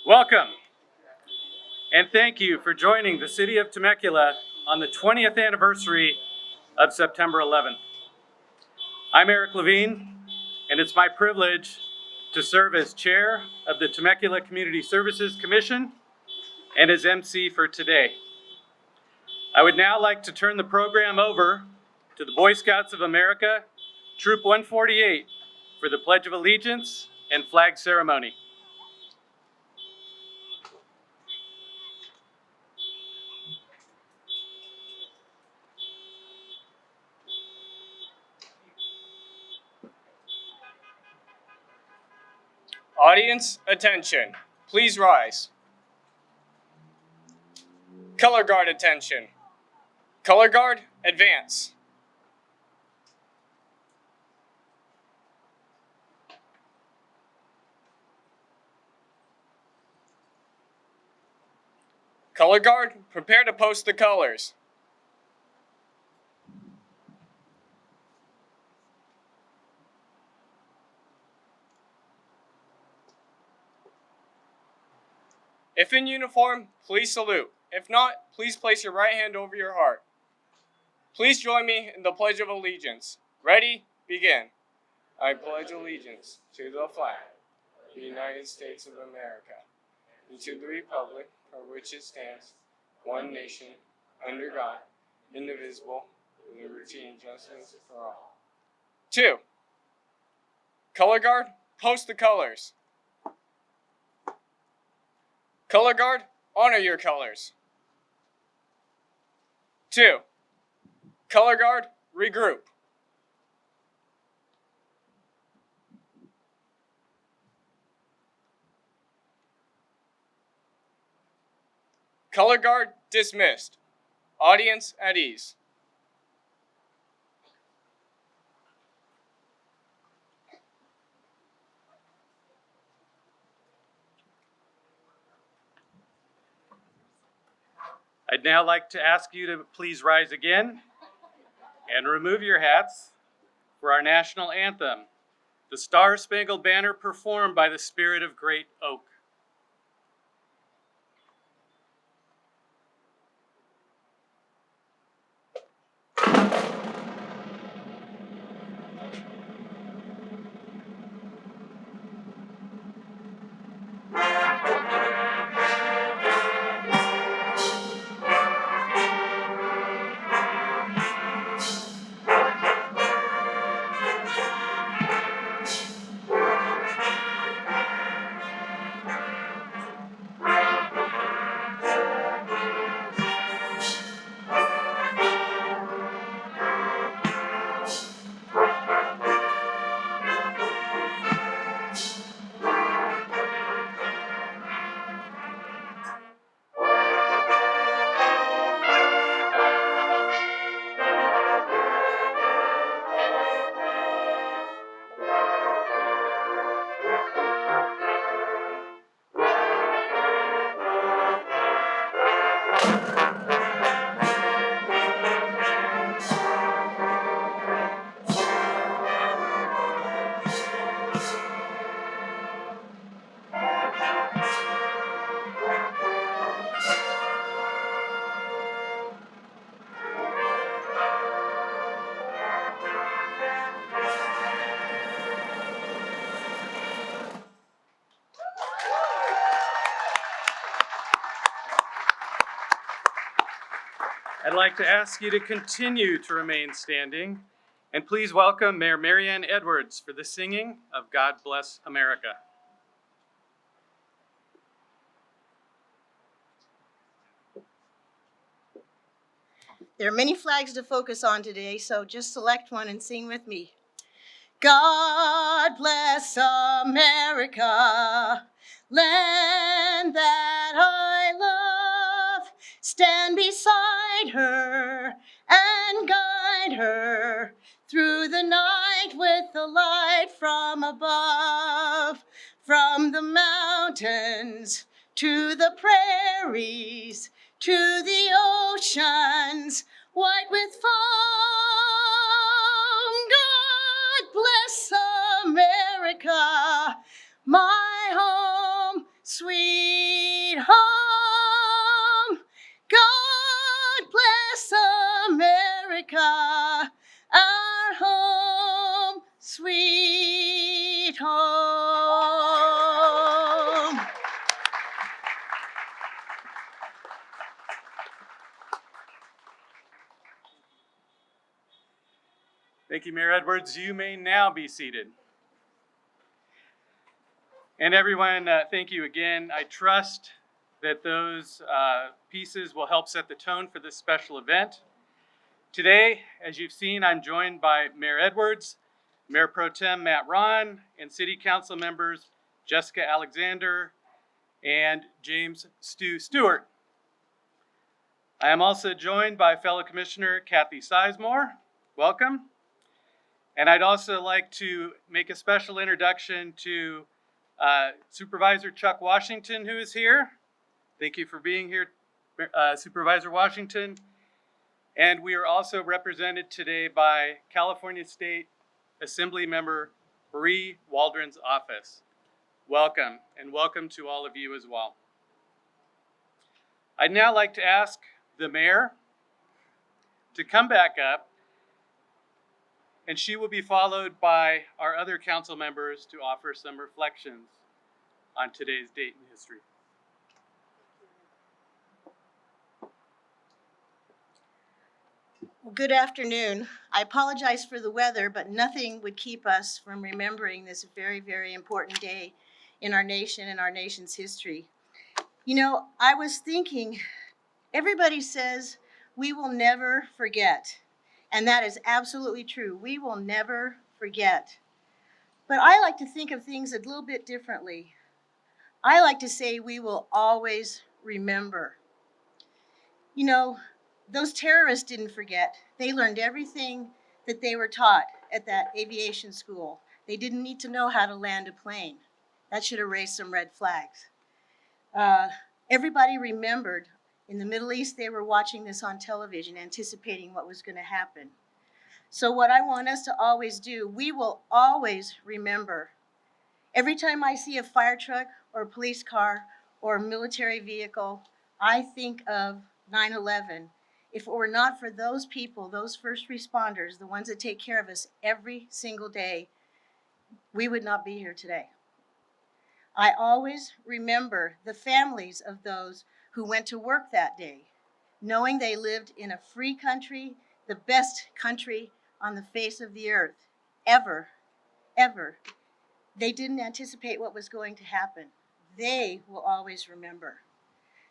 Welcome, and thank you for joining the City of Temecula on the 20th anniversary of September 11th. I'm Eric Levine, and it's my privilege to serve as chair of the Temecula Community Services Commission and as MC for today. I would now like to turn the program over to the Boy Scouts of America, Troop 148, for the Pledge of Allegiance and flag ceremony. Audience, attention. Please rise. Color guard, attention. Color guard, advance. Color guard, prepare to post the colors. If in uniform, please salute. If not, please place your right hand over your heart. Please join me in the Pledge of Allegiance. Ready? Begin. I pledge allegiance to the flag of the United States of America and to the republic for which it stands, one nation, under God, indivisible, with liberty and justice for all. 2. Color guard, post the colors. Color guard, honor your colors. 2. Color guard, regroup. Color guard, dismissed. Audience at ease. I'd now like to ask you to please rise again and remove your hats for our national anthem, the Star-Spangled Banner performed by the Spirit of Great Oak. I'd like to ask you to continue to remain standing, and please welcome Mayor MARYANN Edwards for the singing of God Bless America. There are many flags to focus on today, so just select one and sing with me. God bless America, land that I love. Stand beside her and guide her through the night with the light from above. From the mountains to the prairies to the oceans white with foam. God bless America, my home, sweet America, our home, sweet home. Thank you, Mayor Edwards. You may now be seated. And everyone, thank you again. I trust that those pieces will help set the tone for this special event. Today, as you've seen, I'm joined by Mayor Edwards, Mayor Pro Tem MARYANN, and City Council members Jessica Alexander and James Stewart. I am also joined by fellow Commissioner Kathy Sizemore. Welcome. And I'd also like to make a special introduction to Supervisor Chuck Washington, who is here. Thank you for being here, Supervisor Washington. And we are also represented today by California State Assembly Member Bree Waldron's office. Welcome, and welcome to all of you as well. I'd now like to ask the mayor to come back up, and she will be followed by our other council members to offer some reflections on today's date in history. Well, good afternoon. I apologize for the weather, but nothing would keep us from remembering this very, very important day in our nation and our nation's history. You know, I was thinking, everybody says we will never forget. And that is absolutely true. We will never forget. But I like to think of things a little bit differently. I like to say we will always remember. You know, those terrorists didn't forget. They learned everything that they were taught at that aviation school. They didn't need to know how to land a plane. That should have raised some red flags. Everybody remembered. In the Middle East, they were watching this on television, anticipating what was going to happen. So what I want us to always do, we will always remember. Every time I see a fire truck or a police car or a military vehicle, I think of 9/11. If it were not for those people, those first responders, the ones that take care of us every single day, we would not be here today. I always remember the families of those who went to work that day, knowing they lived in a free country, the best country on the face of the earth, ever. They didn't anticipate what was going to happen. They will always remember.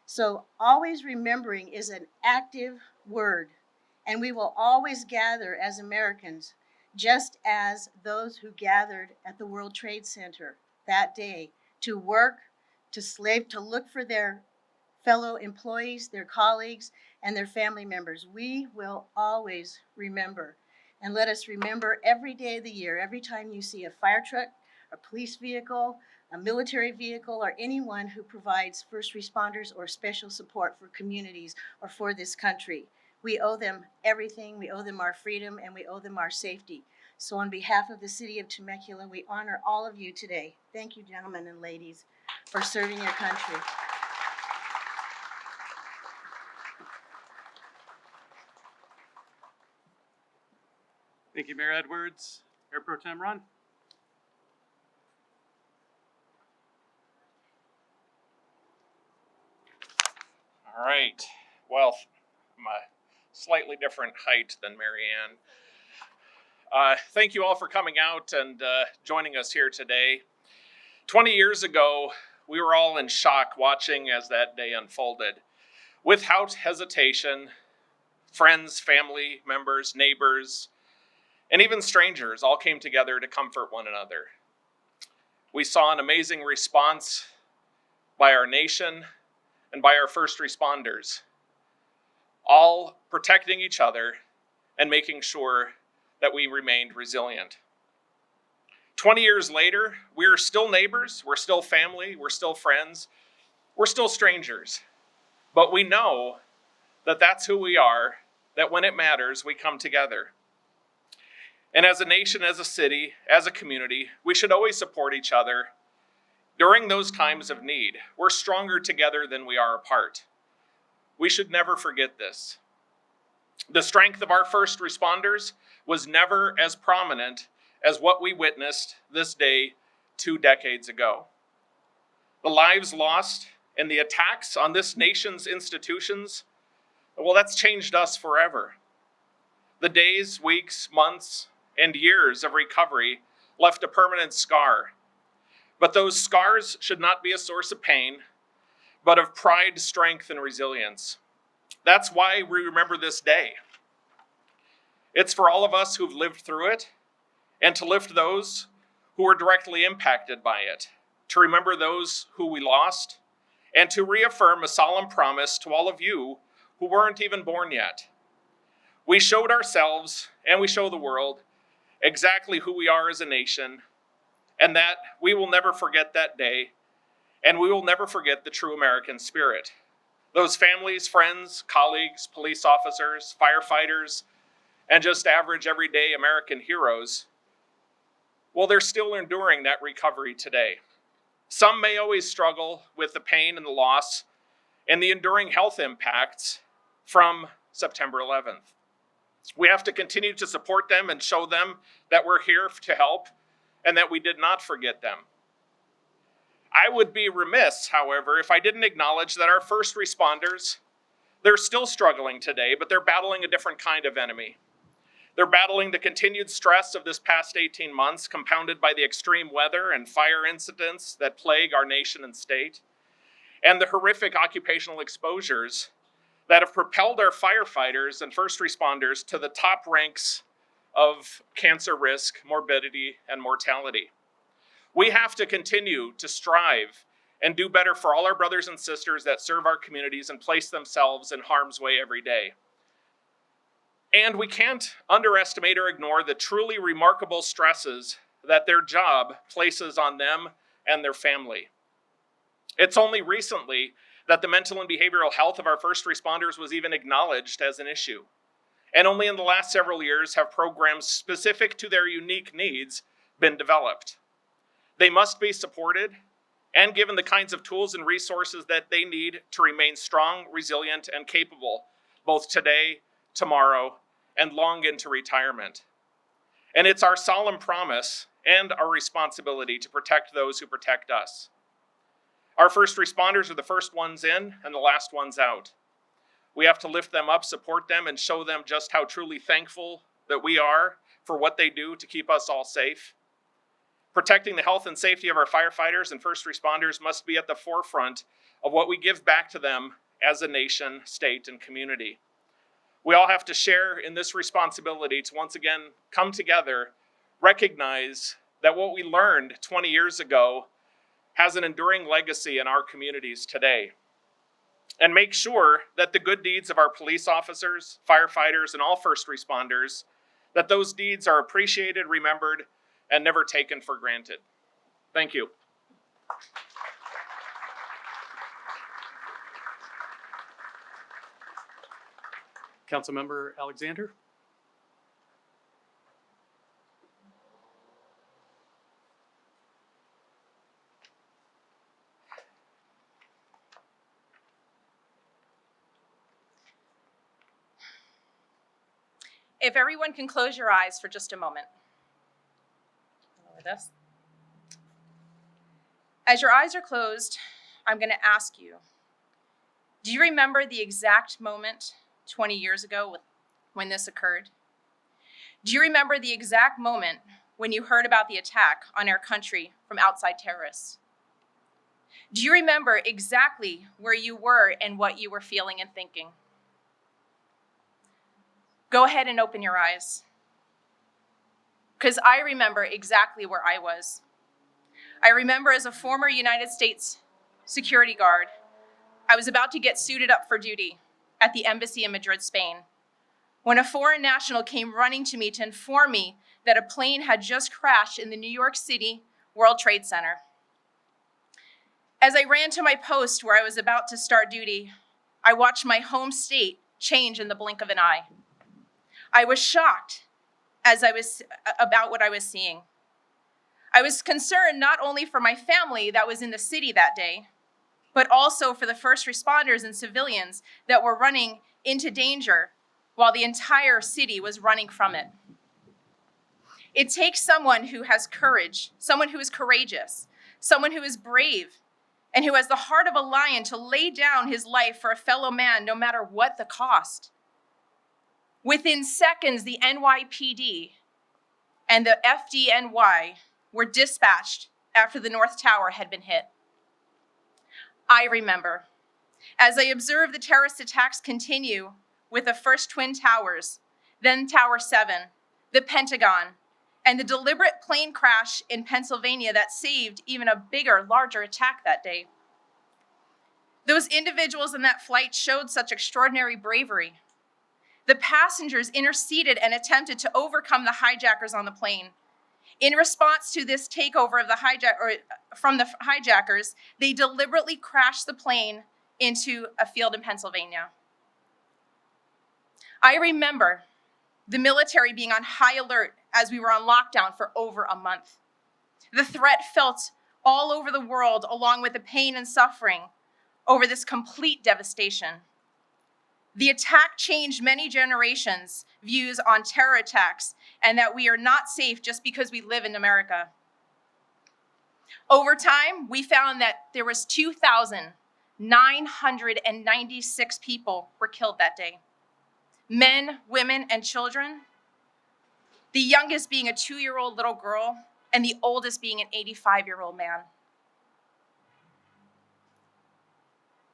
So always remembering is an active word, and we will always gather as Americans, just as those who gathered at the World Trade Center that day to work, to look for their fellow employees, their colleagues, and their family members. We will always remember. And let us remember every day of the year, every time you see a fire truck, a police vehicle, a military vehicle, or anyone who provides first responders or special support for communities or for this country. We owe them everything. We owe them our freedom, and we owe them our safety. So on behalf of the city of Temecula, we honor all of you today. Thank you, gentlemen and ladies, for serving your country. Thank you, Mayor Edwards. Mayor Pro Tem Ron. All right. Well, I'm a slightly different height than MARYANN. Thank you all for coming out and joining us here today. 20 years ago, we were all in shock watching as that day unfolded. Without hesitation, friends, family members, neighbors, and even strangers all came together to comfort one another. We saw an amazing response by our nation and by our first responders, all protecting each other and making sure that we remained resilient. 20 years later, we're still neighbors, we're still family, we're still friends, we're still strangers. But we know that that's who we are, that when it matters, we come together. And as a nation, as a city, as a community, we should always support each other during those times of need. We're stronger together than we are apart. We should never forget this. The strength of our first responders was never as prominent as what we witnessed this day 2 decades ago. The lives lost and the attacks on this nation's institutions, well, that's changed us forever. The days, weeks, months, and years of recovery left a permanent scar. But those scars should not be a source of pain, but of pride, strength, and resilience. That's why we remember this day. It's for all of us who've lived through it, and to lift those who were directly impacted by it, to remember those who we lost, and to reaffirm a solemn promise to all of you who weren't even born yet. We showed ourselves, and we show the world, exactly who we are as a nation, and that we will never forget that day, and we will never forget the true American spirit. Those families, friends, colleagues, police officers, firefighters, and just average everyday American heroes, well, they're still enduring that recovery today. Some may always struggle with the pain and the loss and the enduring health impacts from September 11th. We have to continue to support them and show them that we're here to help and that we did not forget them. I would be remiss, however, if I didn't acknowledge that our first responders, they're still struggling today, but they're battling a different kind of enemy. They're battling the continued stress of this past 18 months, compounded by the extreme weather and fire incidents that plague our nation and state, and the horrific occupational exposures that have propelled our firefighters and first responders to the top ranks of cancer risk, morbidity, and mortality. We have to continue to strive and do better for all our brothers and sisters that serve our communities and place themselves in harm's way every day. And we can't underestimate or ignore the truly remarkable stresses that their job places on them and their family. It's only recently that the mental and behavioral health of our first responders was even acknowledged as an issue. And only in the last several years have programs specific to their unique needs been developed. They must be supported and given the kinds of tools and resources that they need to remain strong, resilient, and capable, both today, tomorrow, and long into retirement. And it's our solemn promise and our responsibility to protect those who protect us. Our first responders are the first ones in and the last ones out. We have to lift them up, support them, and show them just how truly thankful that we are for what they do to keep us all safe. Protecting the health and safety of our firefighters and first responders must be at the forefront of what we give back to them as a nation, state, and community. We all have to share in this responsibility to once again come together, recognize that what we learned 20 years ago has an enduring legacy in our communities today, and make sure that the good deeds of our police officers, firefighters, and all first responders, that those deeds are appreciated, remembered, and never taken for granted. Thank you. Councilmember Alexander. If everyone can close your eyes for just a moment. Lower this. As your eyes are closed, I'm going to ask you, do you remember the exact moment 20 years ago when this occurred? Do you remember the exact moment when you heard about the attack on our country from outside terrorists? Do you remember exactly where you were and what you were feeling and thinking? Go ahead and open your eyes, because I remember exactly where I was. I remember as a former United States security guard, I was about to get suited up for duty at the embassy in Madrid, Spain, when a foreign national came running to me to inform me that a plane had just crashed in the New York City World Trade Center. As I ran to my post where I was about to start duty, I watched my home state change in the blink of an eye. I was shocked about what I was seeing. I was concerned not only for my family that was in the city that day, but also for the first responders and civilians that were running into danger while the entire city was running from it. It takes someone who has courage, someone who is courageous, someone who is brave, and who has the heart of a lion to lay down his life for a fellow man no matter what the cost. Within seconds, the NYPD and the FDNY were dispatched after the North Tower had been hit. I remember, as I observed the terrorist attacks continue with the first Twin Towers, then Tower 7, the Pentagon, and the deliberate plane crash in Pennsylvania that saved even a bigger, larger attack that day. Those individuals in that flight showed such extraordinary bravery. The passengers interceded and attempted to overcome the hijackers on the plane. In response to this takeover of from the hijackers, they deliberately crashed the plane into a field in Pennsylvania. I remember the military being on high alert as we were on lockdown for over a month. The threat felt all over the world, along with the pain and suffering over this complete devastation. The attack changed many generations' views on terror attacks and that we are not safe just because we live in America. Over time, we found that there was 2,996 people were killed that day. Men, women, and children. The youngest being a 2-year-old little girl and the oldest being an 85-year-old man.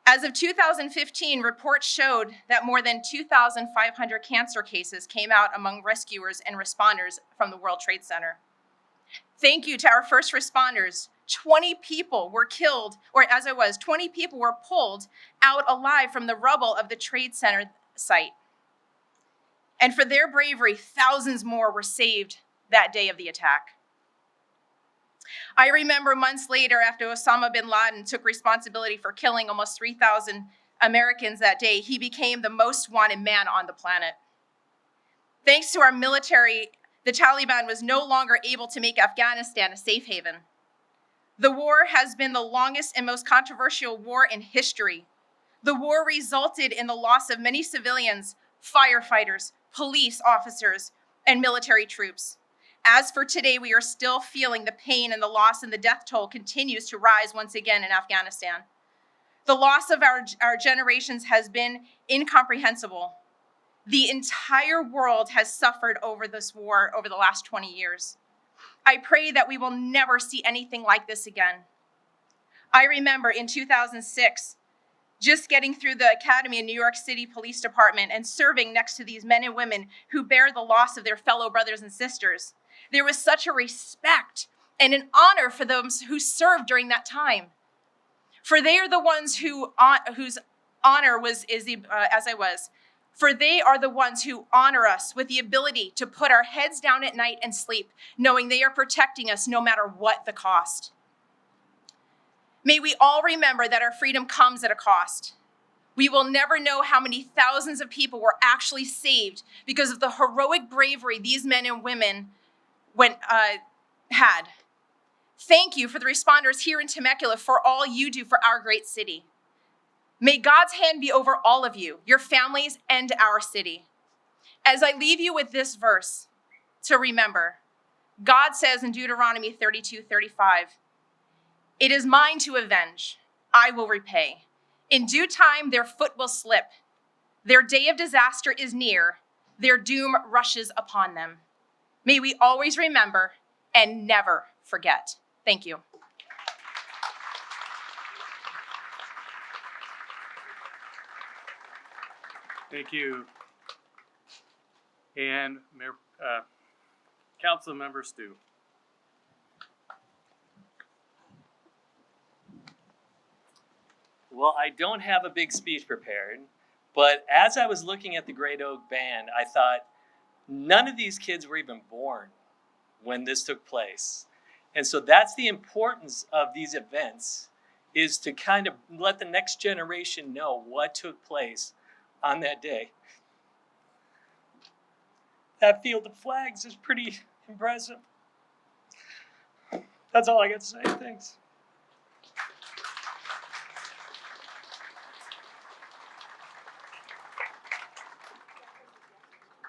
As of 2015, reports showed that more than 2,500 cancer cases came out among rescuers and responders from the World Trade Center. Thank you to our first responders. 20 people were killed, or 20 people were pulled out alive from the rubble of the Trade Center site. And for their bravery, thousands more were saved that day of the attack. I remember months later, after Osama bin Laden took responsibility for killing almost 3,000 Americans that day, he became the most wanted man on the planet. Thanks to our military, the Taliban was no longer able to make Afghanistan a safe haven. The war has been the longest and most controversial war in history. The war resulted in the loss of many civilians, firefighters, police officers, and military troops. As for today, we are still feeling the pain and the loss, and the death toll continues to rise once again in Afghanistan. The loss of our generations has been incomprehensible. The entire world has suffered over this war over the last 20 years. I pray that we will never see anything like this again. I remember in 2006, just getting through the academy in New York City Police Department and serving next to these men and women who bear the loss of their fellow brothers and sisters. There was such a respect and an honor for those who served during that time. For they are the ones whose honor For they are the ones who honor us with the ability to put our heads down at night and sleep, knowing they are protecting us no matter what the cost. May we all remember that our freedom comes at a cost. We will never know how many thousands of people were actually saved because of the heroic bravery these men and women had. Thank you for the responders here in Temecula for all you do for our great city. May God's hand be over all of you, your families, and our city. As I leave you with this verse to remember, God says in Deuteronomy 32:35, "It is mine to avenge, I will repay. In due time their foot will slip. Their day of disaster is near, their doom rushes upon them." May we always remember and never forget. Thank you. Thank you. And Council Member Stu. Well, I don't have a big speech prepared, but as I was looking at the Great Oak Band, I thought, none of these kids were even born when this took place. And so that's the importance of these events, is to kind of let the next generation know what took place on that day. That field of flags is pretty impressive. That's all I got to say. Thanks.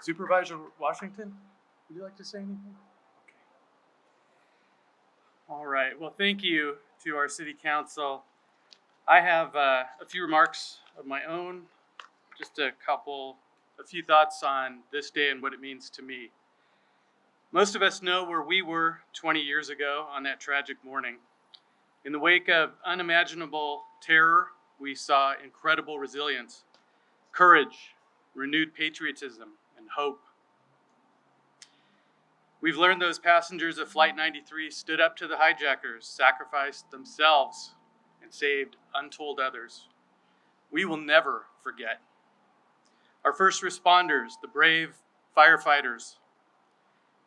Supervisor Washington, would you like to say anything? Okay. All right. Well, thank you to our city council. I have a few remarks of my own, just a few thoughts on this day and what it means to me. Most of us know where we were 20 years ago on that tragic morning. In the wake of unimaginable terror, we saw incredible resilience, courage, renewed patriotism, and hope. We've learned those passengers of Flight 93 stood up to the hijackers, sacrificed themselves, and saved untold others. We will never forget. Our first responders, the brave firefighters,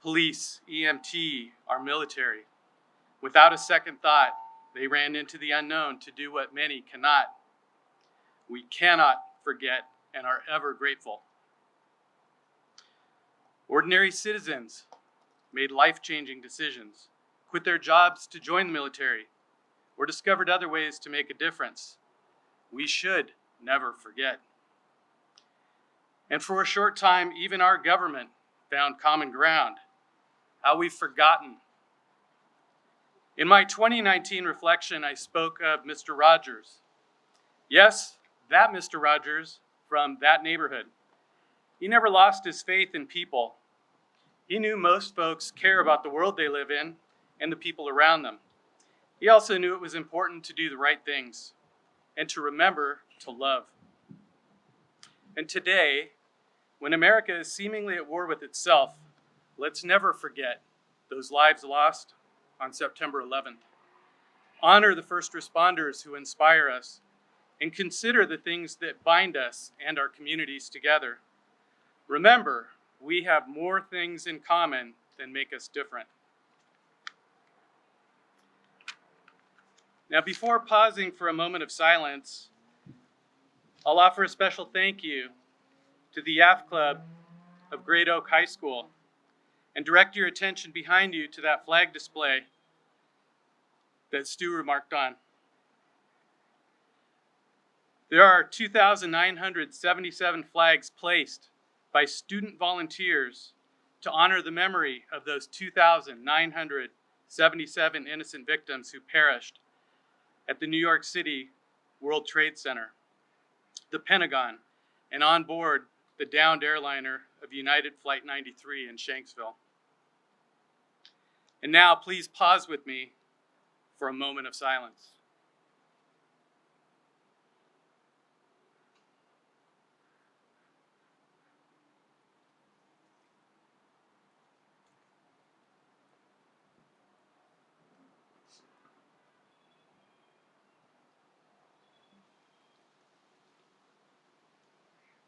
police, EMT, our military, without a second thought, they ran into the unknown to do what many cannot. We cannot forget and are ever grateful. Ordinary citizens made life-changing decisions, quit their jobs to join the military, or discovered other ways to make a difference. We should never forget. And for a short time, even our government found common ground. How we've forgotten. In my 2019 reflection, I spoke of Mr. Rogers. Yes, that Mr. Rogers from that neighborhood. He never lost his faith in people. He knew most folks care about the world they live in and the people around them. He also knew it was important to do the right things and to remember to love. And today, when America is seemingly at war with itself, let's never forget those lives lost on September 11th. Honor the first responders who inspire us and consider the things that bind us and our communities together. Remember, we have more things in common than make us different. Now, before pausing for a moment of silence, I'll offer a special thank you to the YAF Club of Great Oak High School and direct your attention behind you to that flag display that Stu remarked on. There are 2,977 flags placed by student volunteers to honor the memory of those 2,977 innocent victims who perished at the New York City World Trade Center, the Pentagon, and on board the downed airliner of United Flight 93 in Shanksville. And now, please pause with me for a moment of silence.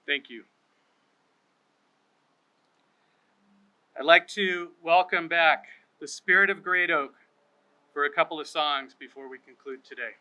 Thank you. I'd like to welcome back the Spirit of Great Oak for a couple of songs before we conclude today.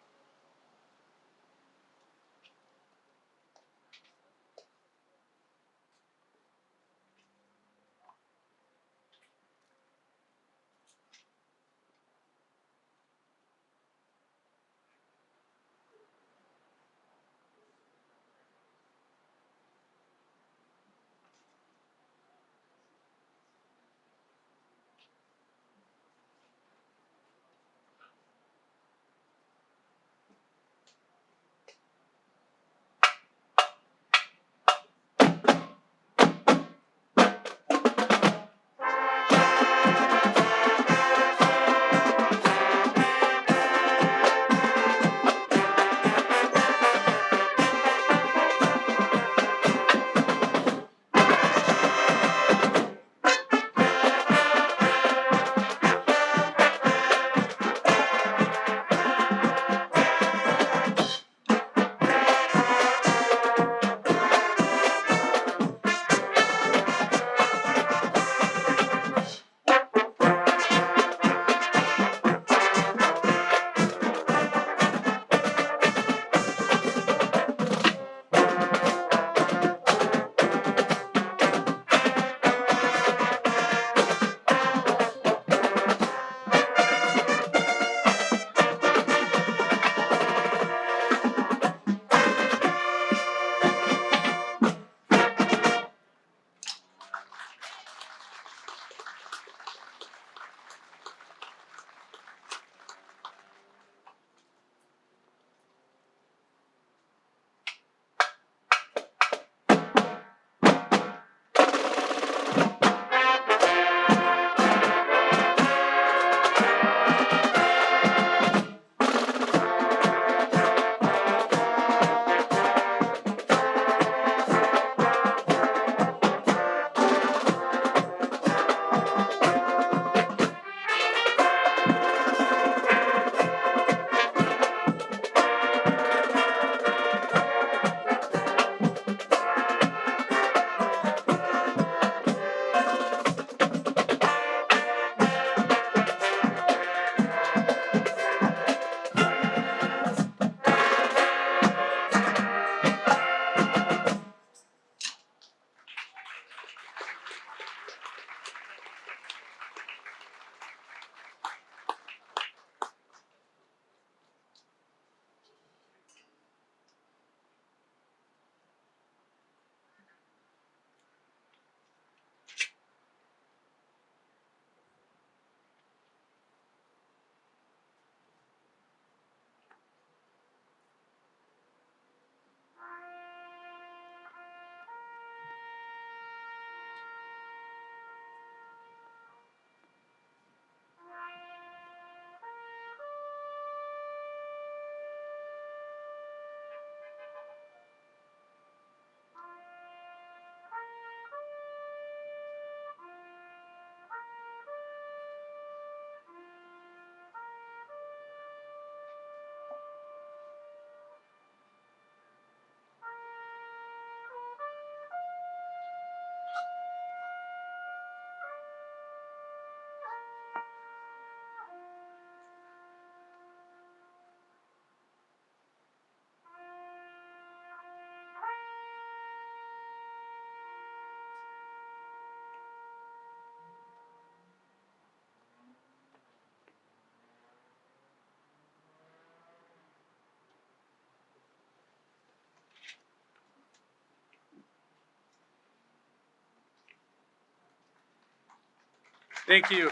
Thank you.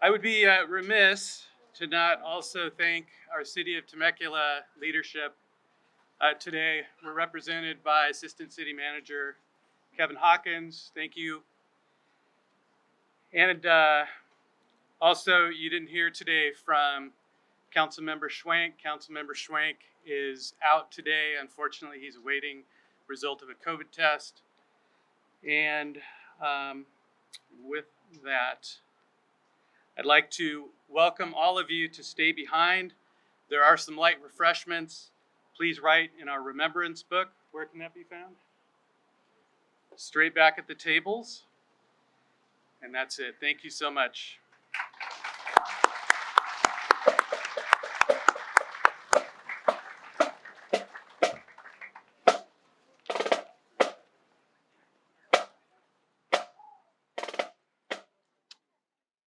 I would be remiss to not also thank our City of Temecula leadership. Today, we're represented by Assistant City Manager Kevin Hawkins. Thank you. And also, you didn't hear today from Councilmember Schwank. Councilmember Schwank is out today. Unfortunately, he's awaiting result of a COVID test. And with that, I'd like to welcome all of you to stay behind. There are some light refreshments. Please write in our remembrance book. Where can that be found? Straight back at the tables. And that's it. Thank you so much.